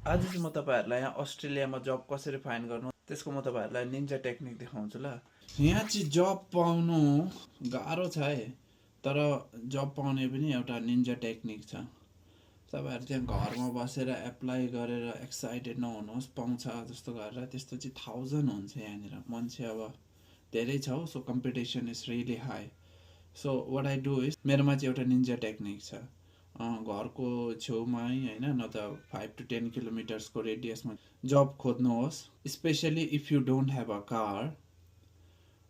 आज चाहिँ म तपाईँहरूलाई यहाँ अस्ट्रेलियामा जब कसरी फाइन्ड गर्नु त्यसको म तपाईँहरूलाई निन्जा टेक्निक देखाउँछु ल। यहाँ चाहिँ जब पाउनु गाह्रो छ है, तर जब पाउने पनि एउटा निन्जा टेक्निक छ। तपाईँहरू त्यहाँ घरमा बसेर एप्लाई गरेर एक्साइटेड नहुनुहोस्, पाउँछ जस्तो गरेर, त्यस्तो चाहिँ 1000 हुन्छ यहाँनिर। मान्छे अब धेरै छ, so competition is really high. So what I do is, मेरोमा चाहिँ एउटा निन्जा टेक्निक छ। घरको छेउमै होइन, न त 5 to 10 किलोमिटर्सको रेडियसमा जब खोज्नुहोस्, specially if you don't have a car.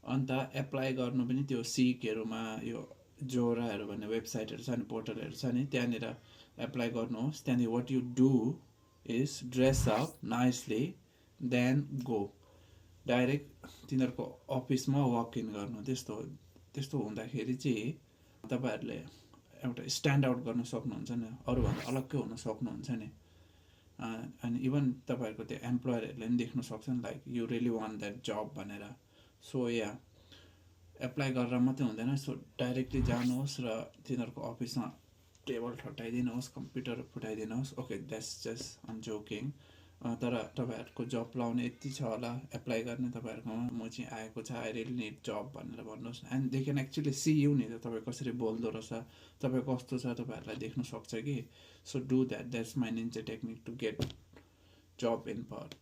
अन्त एप्लाई गर्नु पनि त्यो सिकहरूमा, यो जोराहरू भन्ने वेबसाइटहरू छ नि, पोर्टलहरू छ नि, त्यहाँनिर एप्लाई गर्नुहोस्। त्यहाँदेखि what you do is dress up nicely, then go direct तिनीहरूको अफिसमा वक इन गर्नु। त्यस्तो हुँदाखेरि चाहिँ तपाईँहरूले एउटा स्ट्यान्ड आउट गर्न सक्नुहुन्छ नि, अरूभन्दा अलग्गै हुन सक्नुहुन्छ नि। अनि इभन तपाईँहरूको त्यो एम्प्लोयरहरूले पनि देख्न सक्छन्, like you really want that जब भनेर। सो या एप्लाई गरेर मात्रै हुँदैन, सो डाइरेक्टली जानुहोस् र तिनीहरूको अफिसमा टेबल ठट्टाइदिनुहोस्, कम्प्युटर फुटाइदिनुहोस्। Okay, that's just I'm joking. तर तपाईँहरूको जब लाउने यति छ होला एप्लाई गर्ने तपाईँहरूकोमा, म चाहिँ आएको छ, आई रियली निड जब भनेर भन्नुहोस्। And they can actually see you नि, त तपाईँ कसरी बोल्दो रहेछ, तपाईँ कस्तो छ, तपाईँहरूलाई देख्न सक्छ कि। So do that, that's my ninja technique to get job in Perth.